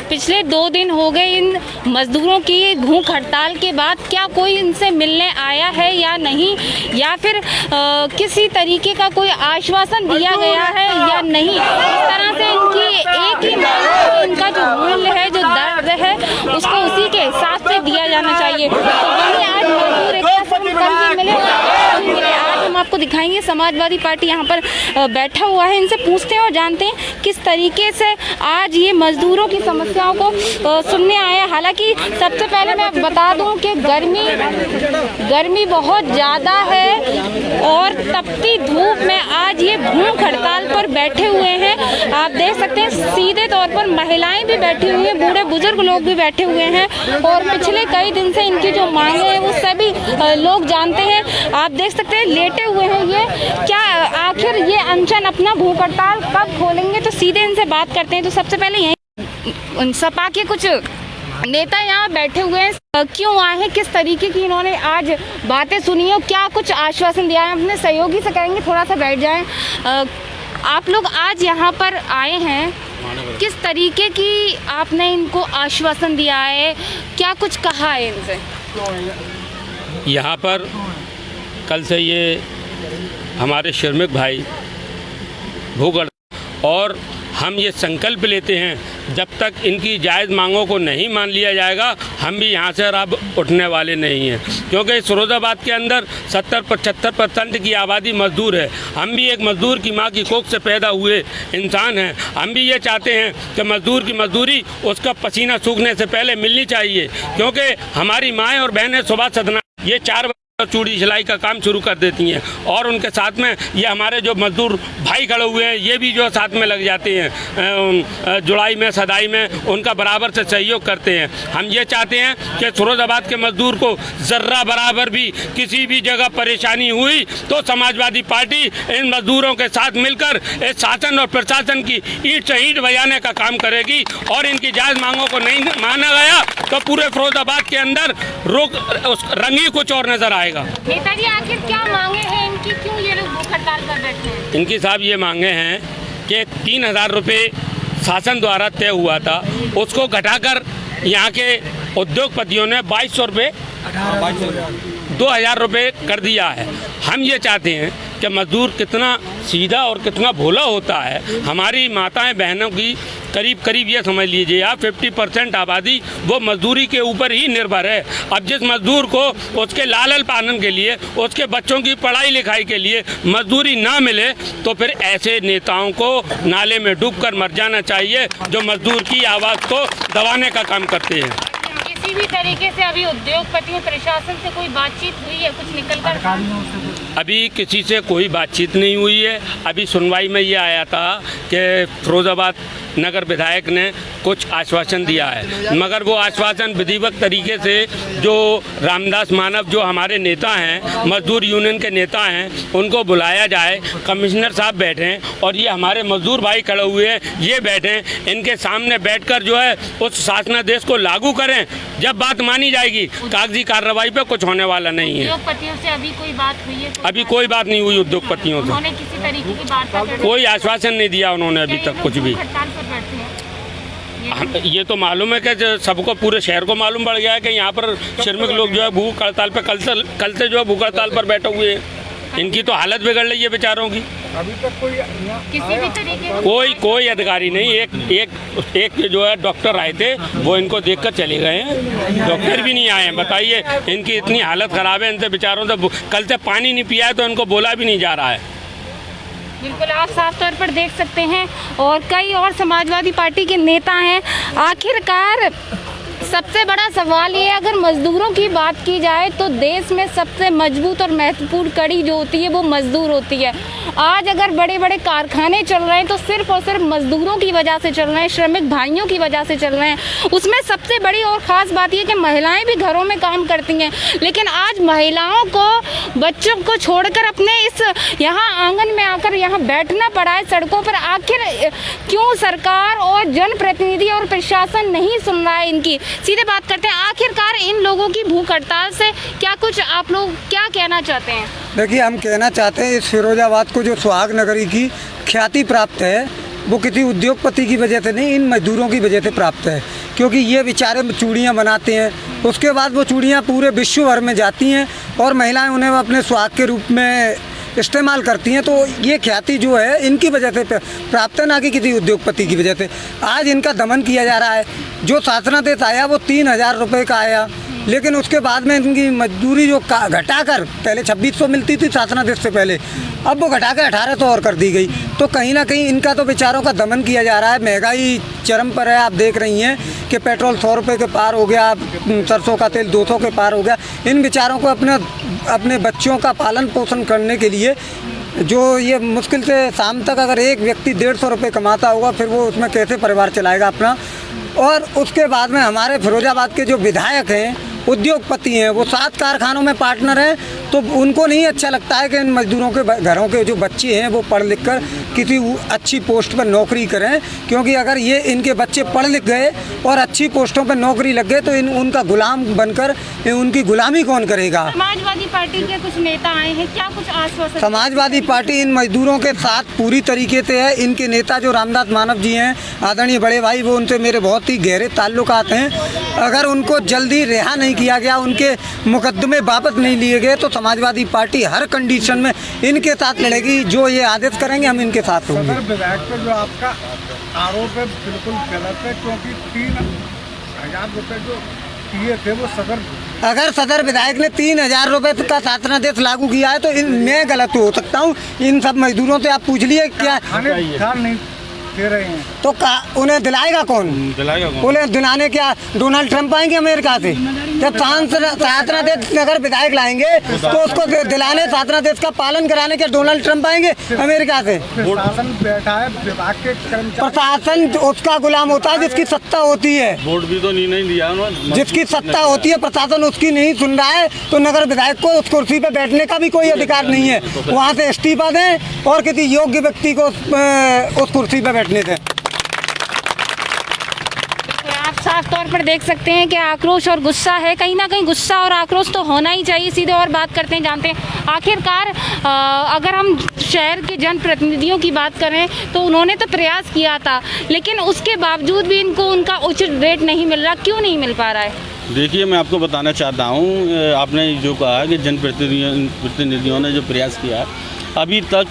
पिछले 2 दिन हो गए इन मजदूरों की भूख हड़ताल के बाद, क्या कोई इनसे मिलने आया है या नहीं, या फिर किसी तरीके का कोई आश्वासन दिया गया है या नहीं। इस तरह से इनकी एक ही मांग है, इनका जो मूल्य है, जो दर्द है, उसको उसी के हिसाब से दिया जाना चाहिए। तो वहीं आज मजदूर एकता संघ कल भी मिले, आज हम आपको दिखाएंगे। समाजवादी पार्टी यहाँ पर बैठा हुआ है, इनसे पूछते हैं और जानते हैं किस तरीके से आज ये मजदूरों की समस्याओं को सुनने आया। हालांकि सबसे पहले मैं बता दूं कि गर्मी बहुत ज़्यादा है और तपती धूप में आज ये भूख हड़ताल पर बैठे हुए हैं। आप देख सकते हैं सीधे तौर पर महिलाएं भी बैठी हुई हैं, बूढ़े बुजुर्ग लोग भी बैठे हुए हैं और पिछले कई दिन से इनकी जो मांगे हैं वो सभी लोग जानते हैं। आप देख सकते हैं लेटे हुए हैं ये। क्या आखिर ये अनशन अपना भूख हड़ताल कब खोलेंगे, तो सीधे इनसे बात करते हैं। तो सबसे पहले यहीं सपा के कुछ नेता यहाँ बैठे हुए हैं, क्यों आए हैं, किस तरीके की इन्होंने आज बातें सुनी है, क्या कुछ आश्वासन दिया है। अपने सहयोगी से कहेंगे थोड़ा सा बैठ जाएं। आप लोग आज यहाँ पर आए हैं, किस तरीके की आपने इनको आश्वासन दिया है, क्या कुछ कहा है इनसे। यहाँ पर कल से ये हमारे श्रमिक भाई भूख और हम ये संकल्प लेते हैं जब तक इनकी जायज़ मांगों को नहीं मान लिया जाएगा हम भी यहाँ से अब उठने वाले नहीं हैं, क्योंकि फिरोजाबाद के अंदर 70-75% की आबादी मजदूर है। हम भी एक मजदूर की माँ की कोख से पैदा हुए इंसान हैं। हम भी ये चाहते हैं कि मजदूर की मजदूरी उसका पसीना सूखने से पहले मिलनी चाहिए, क्योंकि हमारी माएँ और बहनें सुबह सदना ये 4 चूड़ी सिलाई का काम शुरू कर देती हैं और उनके साथ में ये हमारे जो मजदूर भाई खड़े हुए हैं ये भी जो साथ में लग जाते हैं, जुड़ाई में सदाई में उनका बराबर से सहयोग करते हैं। हम ये चाहते हैं कि फिरोजाबाद के मजदूर को ज़र्रा बराबर भी किसी भी जगह परेशानी हुई तो समाजवादी पार्टी इन मजदूरों के साथ मिलकर इस शासन और प्रशासन की ईंट से ईंट बजाने का काम करेगी और इनकी जायज़ मांगों को नहीं माना गया तो पूरे फिरोजाबाद के अंदर रंग ही कुछ और नजर आएगा। नेताजी आखिर क्या मांगे हैं इनकी, क्यों ये लोग भूख हड़ताल पर बैठे हैं। इनकी साहब ये मांगे हैं कि 3000 रुपये शासन द्वारा तय हुआ था उसको घटाकर यहाँ के उद्योगपतियों ने 2200 रुपये 2000 रुपये कर दिया है। हम ये चाहते हैं कि मजदूर कितना सीधा और कितना भोला होता है। हमारी माताएं बहनों की करीब ये समझ लीजिए आप 50% आबादी वो मजदूरी के ऊपर ही निर्भर है। अब जिस मजदूर को उसके लालन पालन के लिए उसके बच्चों की पढ़ाई लिखाई के लिए मजदूरी ना मिले तो फिर ऐसे नेताओं को नाले में डूबकर मर जाना चाहिए जो मजदूर की आवाज़ को दबाने का काम करते हैं। किसी भी तरीके से अभी उद्योगपतियों प्रशासन से कोई बातचीत हुई है, कुछ निकल कर? अभी किसी से कोई बातचीत नहीं हुई है। अभी सुनवाई में ये आया था कि फिरोजाबाद नगर विधायक ने कुछ आश्वासन दिया है, मगर वो आश्वासन विधिवत तरीके से जो रामदास मानव जो हमारे नेता हैं, मजदूर यूनियन के नेता हैं, उनको बुलाया जाए, कमिश्नर साहब बैठें और ये हमारे मजदूर भाई खड़े हुए हैं ये बैठें, इनके सामने बैठकर जो है उस शासनादेश को लागू करें। जब बात मानी जाएगी कागजी कार्रवाई पे कुछ होने वाला नहीं है। उद्योगपतियों से अभी कोई बात हुई है? अभी कोई बात नहीं हुई उद्योगपतियों से, उन्होंने किसी तरीके की बात कोई आश्वासन नहीं दिया उन्होंने अभी तक कुछ भी। ये तो मालूम है कि सबको पूरे शहर को मालूम पड़ गया है कि यहाँ पर श्रमिक लोग जो है भूख हड़ताल पे कल से जो है भूख हड़ताल पर बैठे हुए हैं। इनकी तो हालत बिगड़ रही है बेचारों की। अभी तक कोई किसी भी तरीके कोई अधिकारी नहीं। एक जो है डॉक्टर आए थे वो इनको देखकर चले गए हैं, डॉक्टर भी नहीं आए हैं। बताइए इनकी इतनी हालत ख़राब है, इनसे बेचारों से कल से पानी नहीं पिया है तो इनको बोला भी नहीं जा रहा है। बिल्कुल आप साफ तौर पर देख सकते हैं और कई और समाजवादी पार्टी के नेता हैं। आखिरकार सबसे बड़ा सवाल ये है, अगर मजदूरों की बात की जाए तो देश में सबसे मजबूत और महत्वपूर्ण कड़ी जो होती है वो मजदूर होती है। आज अगर बड़े बड़े कारखाने चल रहे हैं तो सिर्फ और सिर्फ मजदूरों की वजह से चल रहे हैं, श्रमिक भाइयों की वजह से चल रहे हैं। उसमें सबसे बड़ी और ख़ास बात यह कि महिलाएं भी घरों में काम करती हैं, लेकिन आज महिलाओं को बच्चों को छोड़कर अपने इस यहाँ आंगन में आकर यहाँ बैठना पड़ा है सड़कों पर। आखिर क्यों सरकार और जनप्रतिनिधि और प्रशासन नहीं सुन रहा है इनकी? सीधे बात करते हैं, आखिरकार इन लोगों की भूख हड़ताल से क्या कुछ आप लोग क्या कहना चाहते हैं? देखिए हम कहना चाहते हैं इस फिरोजाबाद को जो सुहाग नगरी की ख्याति प्राप्त है वो किसी उद्योगपति की वजह से नहीं, इन मजदूरों की वजह से प्राप्त है। क्योंकि ये बेचारे चूड़ियाँ बनाते हैं, उसके बाद वो चूड़ियाँ पूरे विश्व भर में जाती हैं और महिलाएं उन्हें अपने सुहाग के रूप में इस्तेमाल करती हैं। तो ये ख्याति जो है इनकी वजह से प्राप्त है, ना कि किसी उद्योगपति की वजह से। आज इनका दमन किया जा रहा है। जो शासनादेश आया वो 3,000 रुपये का आया, लेकिन उसके बाद में इनकी मजदूरी जो घटाकर, पहले 2600 मिलती थी शासनादेश से पहले, अब वो घटाकर 1800 और कर दी गई। तो कहीं ना कहीं इनका तो बेचारों का दमन किया जा रहा है। महंगाई चरम पर है। आप देख रही हैं कि पेट्रोल 100 रुपये के पार हो गया, सरसों का तेल 200 के पार हो गया। इन बेचारों को अपने बच्चों का पालन पोषण करने के लिए जो ये मुश्किल से शाम तक अगर एक व्यक्ति 150 रुपये कमाता होगा, फिर वो उसमें कैसे परिवार चलाएगा अपना। और उसके बाद में हमारे फिरोजाबाद के जो विधायक हैं, उद्योगपति हैं, वो 7 कारखानों में पार्टनर हैं, तो उनको नहीं अच्छा लगता है कि इन मजदूरों के घरों के जो बच्चे हैं वो पढ़ लिख कर किसी अच्छी पोस्ट पर नौकरी करें। क्योंकि अगर ये इनके बच्चे पढ़ लिख गए और अच्छी पोस्टों पर नौकरी लग गए तो उनका गुलाम बनकर उनकी गुलामी कौन करेगा। समाजवादी पार्टी के कुछ नेता आए हैं, क्या कुछ आश्वासन? समाजवादी पार्टी इन मजदूरों के साथ पूरी तरीके से है। इनके नेता जो रामदास मानव जी हैं, आदरणीय बड़े भाई, वो उनसे मेरे बहुत ही गहरे ताल्लुकात हैं। अगर उनको जल्दी रिहा नहीं किया गया, उनके मुकदमे वापस नहीं लिए गए, तो समाजवादी पार्टी हर कंडीशन में इनके साथ लड़ेगी। जो ये आदेश करेंगे हम इनके साथ होंगे। सदर विधायक पे जो आपका आरोप है बिल्कुल गलत है, क्योंकि 3,000 रुपये जो किए थे वो अगर सदर विधायक ने 3,000 रुपये का शासनादेश लागू किया है तो मैं गलत हो सकता हूँ। इन सब मजदूरों से आप पूछ लिए क्या नहीं दे रहे हैं, तो उन्हें दिलाएगा कौन? उन्हें दिलाने क्या डोनाल्ड ट्रंप आएंगे अमेरिका से? जब शासनादेश अगर विधायक लाएंगे तो उसको दिलाने, शासनादेश का पालन कराने क्या डोनाल्ड ट्रंप आएंगे अमेरिका से? प्रशासन बैठा है, विभाग के कर्मचारी, प्रशासन उसका गुलाम होता है जिसकी सत्ता होती है। वोट भी तो नहीं दिया उन्होंने। जिसकी सत्ता होती है, प्रशासन उसकी नहीं सुन रहा है, तो नगर विधायक को उस कुर्सी पे बैठने का भी कोई अधिकार नहीं है। वहाँ से इस्तीफा दें और किसी योग्य व्यक्ति को उस कुर्सी पे बैठने दें। आप साफ तौर पर देख सकते हैं कि आक्रोश और गुस्सा है। कहीं ना कहीं गुस्सा और आक्रोश तो होना ही चाहिए। सीधे और बात करते हैं, जानते हैं आखिरकार अगर हम शहर के जनप्रतिनिधियों की बात करें तो उन्होंने तो प्रयास किया था, लेकिन उसके बावजूद भी इनको उनका उचित रेट नहीं मिल रहा। क्यों नहीं मिल पा रहा है? देखिए, मैं आपको बताना चाहता हूँ, आपने जो कहा कि जनप्रतिनिधियों ने जो प्रयास किया, अभी तक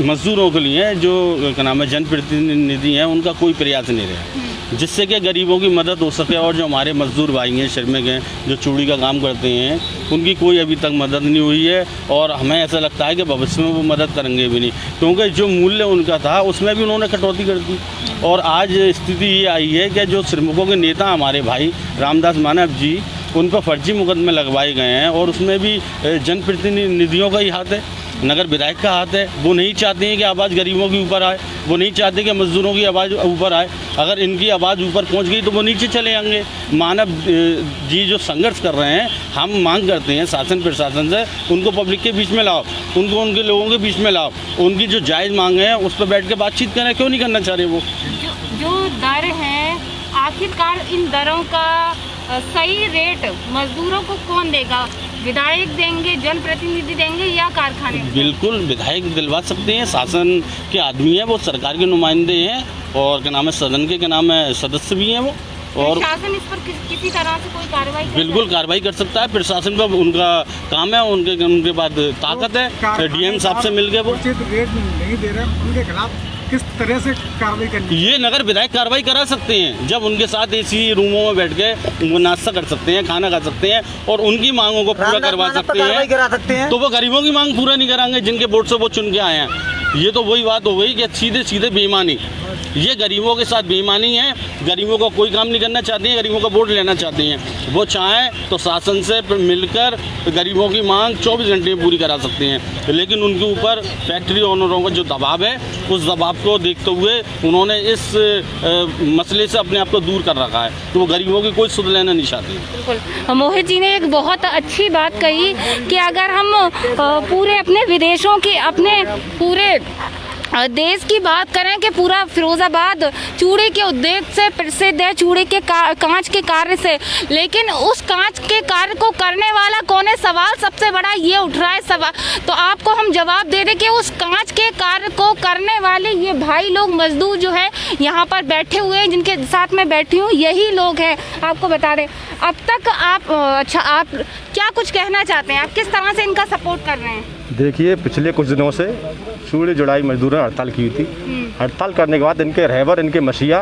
मज़दूरों के लिए जो क्या नाम है जनप्रतिनिधि हैं, उनका कोई प्रयास नहीं रहा जिससे कि गरीबों की मदद हो सके। और जो हमारे मज़दूर भाई हैं, श्रमिक हैं, जो चूड़ी का काम करते हैं, उनकी कोई अभी तक मदद नहीं हुई है। और हमें ऐसा लगता है कि भविष्य में वो मदद करेंगे भी नहीं, क्योंकि जो मूल्य उनका था उसमें भी उन्होंने कटौती कर दी। और आज स्थिति ये आई है कि जो श्रमिकों के नेता हमारे भाई रामदास मानव जी, उन पर फर्जी मुकदमे लगवाए गए हैं। और उसमें भी जनप्रतिनिधियों का ही हाथ है, नगर विधायक का हाथ है। वो नहीं चाहते हैं कि आवाज़ गरीबों के ऊपर आए, वो नहीं चाहते कि मज़दूरों की आवाज़ ऊपर आए। अगर इनकी आवाज़ ऊपर पहुंच गई तो वो नीचे चले जाएंगे। मानव जी जो संघर्ष कर रहे हैं, हम मांग करते हैं शासन प्रशासन से, उनको पब्लिक के बीच में लाओ, उनको उनके लोगों के बीच में लाओ, उनकी जो जायज़ मांगे हैं उस पर बैठ के बातचीत करें। क्यों नहीं करना चाह रहे वो? जो दर हैं, आखिरकार इन दरों का सही रेट मजदूरों को कौन देगा? विधायक देंगे, जनप्रतिनिधि देंगे या कारखाने? बिल्कुल विधायक दिलवा सकते हैं, शासन के आदमी हैं, वो सरकार के नुमाइंदे हैं और क्या नाम है सदन के क्या नाम है सदस्य भी हैं वो। और प्रशासन इस पर किसी तरह से कोई कार्रवाई? बिल्कुल कार्रवाई कर सकता है प्रशासन का, उनका काम है, उनके पास ताकत है। डीएम साहब से मिल गए, वो उचित रेट नहीं दे रहे, उनके खिलाफ किस तरह से कार्रवाई करनी? ये नगर विधायक कार्रवाई करा सकते हैं, जब उनके साथ एसी रूमों में बैठ के वो नाश्ता कर सकते हैं, खाना खा सकते हैं और उनकी मांगों को पूरा करवा सकते हैं। तो वो गरीबों की मांग पूरा नहीं कराएंगे जिनके वोट से वो चुन के आए हैं। ये तो वही बात हो गई कि सीधे सीधे बेईमानी, ये गरीबों के साथ बेईमानी है। गरीबों का कोई काम नहीं करना चाहते हैं, गरीबों का वोट लेना चाहते हैं। वो चाहें तो शासन से मिलकर गरीबों की मांग 24 घंटे में पूरी करा सकते हैं, लेकिन उनके ऊपर फैक्ट्री ओनरों का जो दबाव है, उस दबाव को देखते हुए उन्होंने इस मसले से अपने आप को दूर कर रखा है। तो वो गरीबों की कोई सुध लेना नहीं चाहते। बिल्कुल, मोहित जी ने एक बहुत अच्छी बात कही कि अगर हम पूरे अपने विदेशों की, अपने पूरे देश की बात करें कि पूरा फिरोजाबाद चूड़े के उद्योग से प्रसिद्ध है, चूड़े के कांच के कार्य से, लेकिन उस कांच के कार्य को करने वाला कौन है, सवाल सबसे बड़ा ये उठ रहा है सवाल। तो आपको हम जवाब दे दें कि उस कांच के कार्य को करने वाले ये भाई लोग मजदूर जो है यहाँ पर बैठे हुए हैं, जिनके साथ मैं बैठी हूँ, यही लोग हैं। आपको बता दें अब तक आप आप क्या कुछ कहना चाहते हैं, आप किस तरह से इनका सपोर्ट कर रहे हैं? देखिए, पिछले कुछ दिनों से चूड़ी जुड़ाई मजदूरों ने हड़ताल की थी। हड़ताल करने के बाद इनके रहबर, इनके मसीहा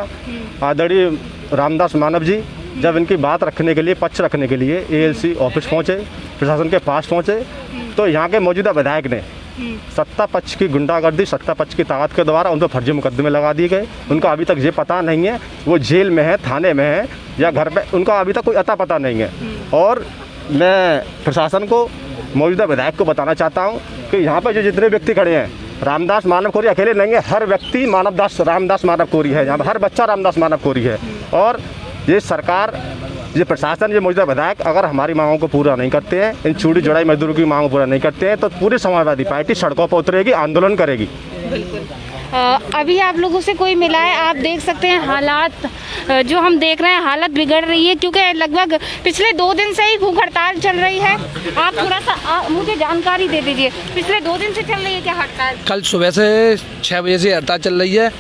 आदरणीय रामदास मानव जी जब इनकी बात रखने के लिए, पक्ष रखने के लिए एएलसी ऑफिस पहुंचे, प्रशासन के पास पहुंचे, तो यहाँ के मौजूदा विधायक ने सत्ता पक्ष की गुंडागर्दी, सत्ता पक्ष की ताकत के द्वारा उन पर फर्जी मुकदमे लगा दिए गए। उनका अभी तक ये पता नहीं है वो जेल में है, थाने में है या घर पे, उनका अभी तक कोई अता पता नहीं है। और मैं प्रशासन को, मौजूदा विधायक को बताना चाहता हूँ कि यहाँ पर जो जितने व्यक्ति खड़े हैं, रामदास मानव कोरी अकेले नहीं है, हर व्यक्ति रामदास मानव कोरी है, यहाँ पर हर बच्चा रामदास मानव कोरी है। और ये सरकार, ये प्रशासन, ये मौजूदा विधायक अगर हमारी मांगों को पूरा नहीं करते हैं, इन चूड़ी जुड़ाई मजदूरों की मांगों को पूरा नहीं करते हैं, तो पूरी समाजवादी पार्टी सड़कों पर उतरेगी, आंदोलन करेगी। अभी आप लोगों से कोई मिला है? आप देख सकते हैं हालात जो हम देख रहे हैं, हालत बिगड़ रही है, क्योंकि लगभग पिछले 2 दिन से ही भूख हड़ताल चल रही है। आप थोड़ा सा मुझे जानकारी दे दीजिए, पिछले 2 दिन से चल रही है क्या हड़ताल? कल सुबह से 6 बजे से हड़ताल चल रही है।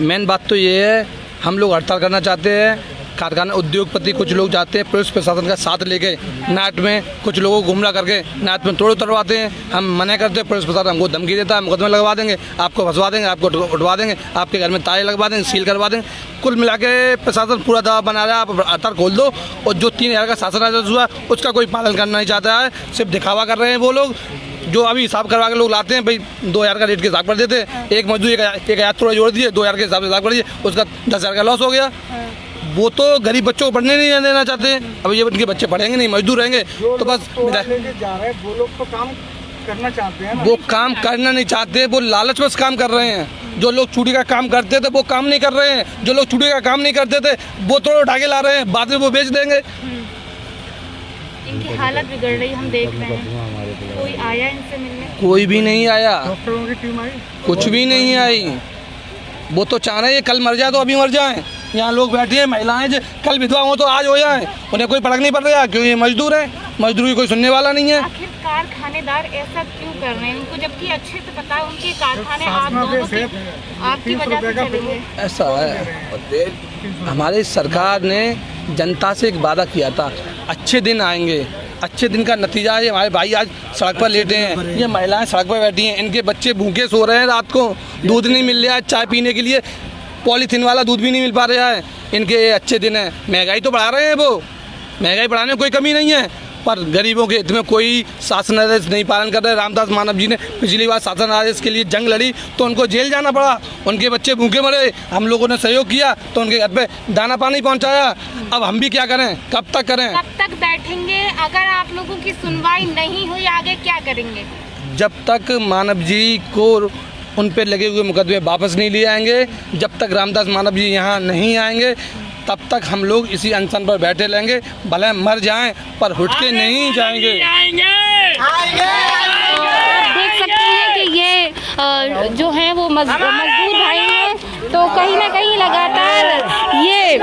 मेन बात तो ये है, हम लोग हड़ताल करना चाहते हैं, कारखाना उद्योगपति कुछ लोग जाते हैं पुलिस प्रशासन का साथ लेके नाट में कुछ लोगों को गुमराह करके नाट में तोड़ उतरवाते हैं। हम मना करते हैं, पुलिस प्रशासन हमको धमकी देता है, मुकदमे लगवा देंगे, आपको फंसवा देंगे, आपको उठवा देंगे, आपके घर में ताले लगवा देंगे, सील करवा देंगे। कुल मिला के प्रशासन पूरा दबाव बना रहा है, आप हड़ताल खोल दो। और जो 3000 का शासन आदेश हुआ उसका कोई पालन करना नहीं चाहता है, सिर्फ दिखावा कर रहे हैं वो लोग। जो अभी हिसाब करवा के लोग लाते हैं, भाई 2000 का रेट के हिसाब कर देते हैं, एक मजदूर 1000 थोड़ा जोड़ दिए, 2000 के हिसाब से हिसाब कर दिए, उसका 10,000 का लॉस हो गया। वो तो गरीब बच्चों को पढ़ने नहीं देना चाहते। अब ये उनके बच्चे पढ़ेंगे नहीं, मजदूर रहेंगे तो बस जा रहे हैं, वो लोग तो काम करना चाहते हैं ना। वो काम करना नहीं चाहते, वो लालच बस काम कर रहे हैं। जो लोग चूड़ी का काम करते थे वो काम नहीं कर रहे हैं, जो लोग चूड़ी का काम नहीं करते थे वो तोड़ उठा के ला रहे हैं, बाद में वो बेच देंगे। इनकी हालत बिगड़ रही हम देख रहे हैं। कोई आया इनसे मिलने? कोई भी नहीं आया, डॉक्टरों की टीम आई, कुछ भी नहीं आई। वो तो चाह रहे हैं कल मर जाए तो अभी मर जाएं। यहाँ लोग बैठे हैं, महिलाएं जो कल विधवा हो तो आज हो जाएं, उन्हें कोई फर्क नहीं पड़ रहा क्योंकि ये मजदूर हैं, मजदूरी कोई सुनने वाला नहीं है। आखिर कारखानेदार ऐसा क्यों कर रहे हैं उनको, जबकि अच्छे से पता है उनके कारखाने आप दोनों के आपकी वजह से चलेंगे? ऐसा है, हमारी सरकार ने जनता से एक वादा किया था, अच्छे दिन आएंगे। अच्छे दिन का नतीजा है हमारे भाई आज सड़क पर लेटे हैं, ये महिलाएं सड़क पर बैठी हैं, इनके बच्चे भूखे सो रहे हैं, रात को दूध नहीं मिल रहा है, चाय पीने के लिए पॉलीथीन वाला दूध भी नहीं मिल पा रहा है। इनके अच्छे दिन हैं। महंगाई तो बढ़ा रहे हैं, वो महंगाई बढ़ाने में कोई कमी नहीं है, पर गरीबों के हित में कोई शासन आदेश नहीं पालन कर रहे। रामदास मानव जी ने पिछली बार शासन आदेश के लिए जंग लड़ी तो उनको जेल जाना पड़ा, उनके बच्चे भूखे मरे, हम लोगों ने सहयोग किया तो उनके घर पे दाना पानी पहुंचाया। अब हम भी क्या करें, कब तक करें? कब तक बैठेंगे? अगर आप लोगों की सुनवाई नहीं हुई आगे क्या करेंगे? जब तक मानव जी को उन पे लगे हुए मुकदमे वापस नहीं लिए आएंगे, जब तक रामदास मानव जी यहाँ नहीं आएंगे, तब तक हम लोग इसी अनशन पर बैठे रहेंगे, भले मर जाएं पर हुट के नहीं जाएंगे। देख सकते हैं कि ये जो है वो मजदूर भाई हैं, तो कहीं ना कहीं लगातार ये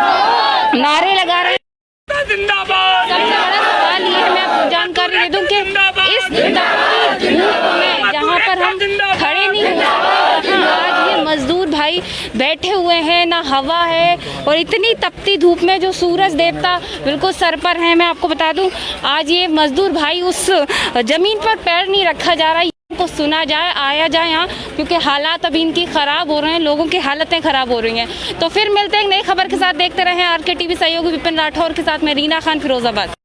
नारे लगा रहे हैं। सबसे बड़ा सवाल ये है, मैं आपको जानकारी दे दूं कि इस तपती धूप में जहाँ पर हम खड़े नहीं हो सकते, आज ये मजदूर भाई बैठे हुए हैं, ना हवा है और इतनी तपती धूप में जो सूरज देवता बिल्कुल सर पर है। मैं आपको बता दूं, आज ये मजदूर भाई उस जमीन पर पैर नहीं रखा जा रहा है को सुना जाए, आया जाए यहाँ, क्योंकि हालात अभी इनकी ख़राब हो रहे हैं, लोगों की हालतें ख़राब हो रही हैं। तो फिर मिलते हैं एक नई खबर के साथ, देखते रहें RK TV सहयोगी विपिन राठौर के साथ मैं रीना खान, फिरोजाबाद।